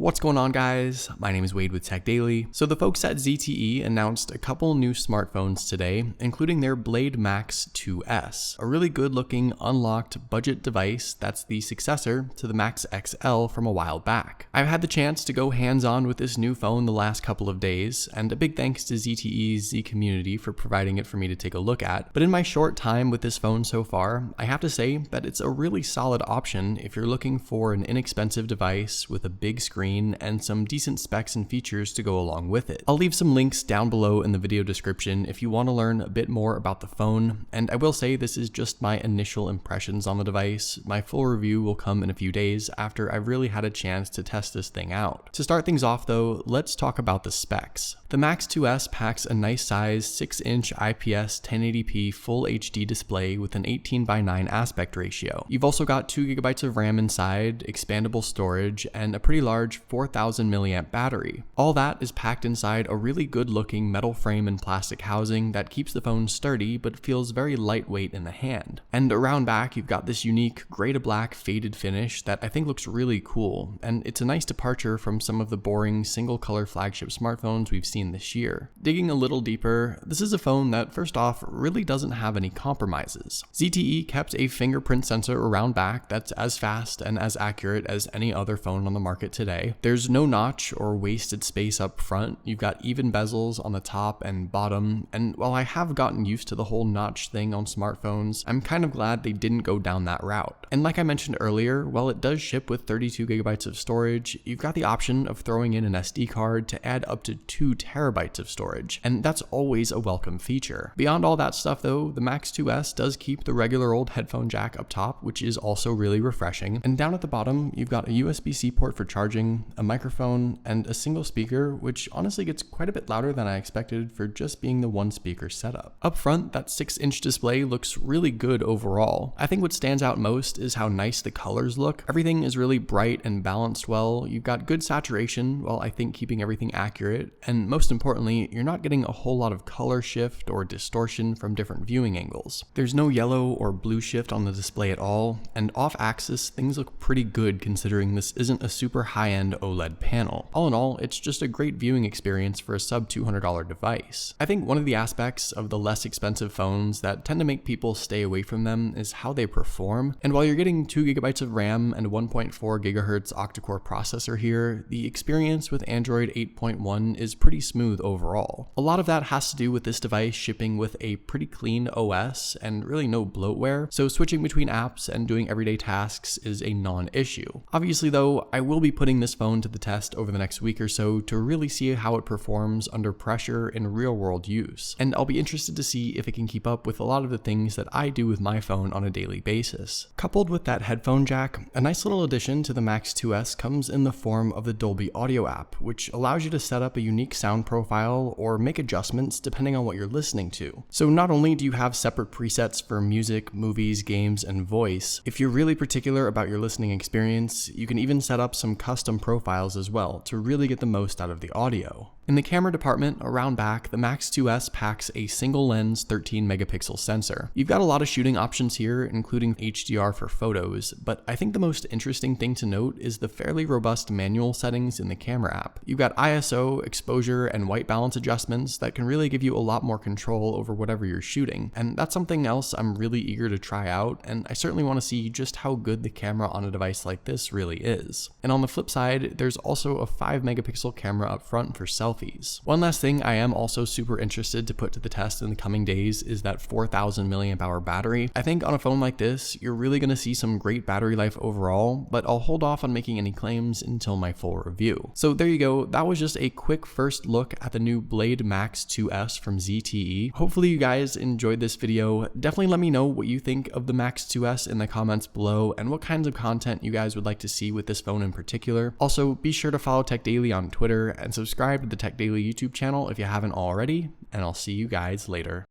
What's going on, guys? My name is Wade with TechDaily. So the folks at ZTE announced a couple new smartphones today, including their Blade Max 2S, a really good looking unlocked budget device that's the successor to the Max XL from a while back. I've had the chance to go hands-on with this new phone the last couple of days, and a big thanks to ZTE Z community for providing it for me to take a look at. But in my short time with this phone so far, I have to say that it's a really solid option if you're looking for an inexpensive device with a big screen and some decent specs and features to go along with it. I'll leave some links down below in the video description if you want to learn a bit more about the phone, and I will say this is just my initial impressions on the device. My full review will come in a few days after I've really had a chance to test this thing out. To start things off though, let's talk about the specs. The Max 2S packs a nice size 6-inch IPS 1080p Full HD display with an 18:9 aspect ratio. You've also got 2GB of RAM inside, expandable storage, and a pretty large 4000 mAh battery. All that is packed inside a really good looking metal frame and plastic housing that keeps the phone sturdy but feels very lightweight in the hand. And around back you've got this unique gray to black faded finish that I think looks really cool, and it's a nice departure from some of the boring single color flagship smartphones we've seen this year. Digging a little deeper, this is a phone that first off really doesn't have any compromises. ZTE kept a fingerprint sensor around back that's as fast and as accurate as any other phone on the market today. There's no notch or wasted space up front. You've got even bezels on the top and bottom, and while I have gotten used to the whole notch thing on smartphones, I'm kind of glad they didn't go down that route. And like I mentioned earlier, while it does ship with 32GB of storage, you've got the option of throwing in an SD card to add up to 2 terabytes of storage, and that's always a welcome feature. Beyond all that stuff though, the Max 2S does keep the regular old headphone jack up top, which is also really refreshing, and down at the bottom you've got a USB-C port for charging, a microphone, and a single speaker, which honestly gets quite a bit louder than I expected for just being the one speaker setup. Up front, that 6-inch display looks really good overall. I think what stands out most is how nice the colors look. Everything is really bright and balanced well. You've got good saturation while I think keeping everything accurate, and most importantly, you're not getting a whole lot of color shift or distortion from different viewing angles. There's no yellow or blue shift on the display at all, and off-axis things look pretty good considering this isn't a super high-end OLED panel. All in all, it's just a great viewing experience for a sub $200 device. I think one of the aspects of the less expensive phones that tend to make people stay away from them is how they perform, and while you're getting 2GB of RAM and a 1.4 GHz octa-core processor here, the experience with Android 8.1 is pretty smooth overall. A lot of that has to do with this device shipping with a pretty clean OS and really no bloatware, so switching between apps and doing everyday tasks is a non-issue. Obviously though, I will be putting this phone to the test over the next week or so to really see how it performs under pressure in real-world use, and I'll be interested to see if it can keep up with a lot of the things that I do with my phone on a daily basis. Coupled with that headphone jack, a nice little addition to the Max 2S comes in the form of the Dolby Audio app, which allows you to set up a unique sound profile or make adjustments depending on what you're listening to. So not only do you have separate presets for music, movies, games, and voice, if you're really particular about your listening experience, you can even set up some custom profiles as well to really get the most out of the audio. In the camera department, around back, the Max 2S packs a single lens 13 megapixel sensor. You've got a lot of shooting options here, including HDR for photos, but I think the most interesting thing to note is the fairly robust manual settings in the camera app. You've got ISO, exposure, and white balance adjustments that can really give you a lot more control over whatever you're shooting, and that's something else I'm really eager to try out, and I certainly want to see just how good the camera on a device like this really is. And on the flip side, there's also a 5 megapixel camera up front for selfies. One last thing I am also super interested to put to the test in the coming days is that 4000 mAh battery. I think on a phone like this, you're really going to see some great battery life overall, but I'll hold off on making any claims until my full review. So there you go, that was just a quick first look at the new Blade Max 2S from ZTE. Hopefully you guys enjoyed this video. Definitely let me know what you think of the Max 2S in the comments below and what kinds of content you guys would like to see with this phone in particular. Also, be sure to follow TechDaily on Twitter and subscribe to the TechDaily YouTube channel if you haven't already, and I'll see you guys later.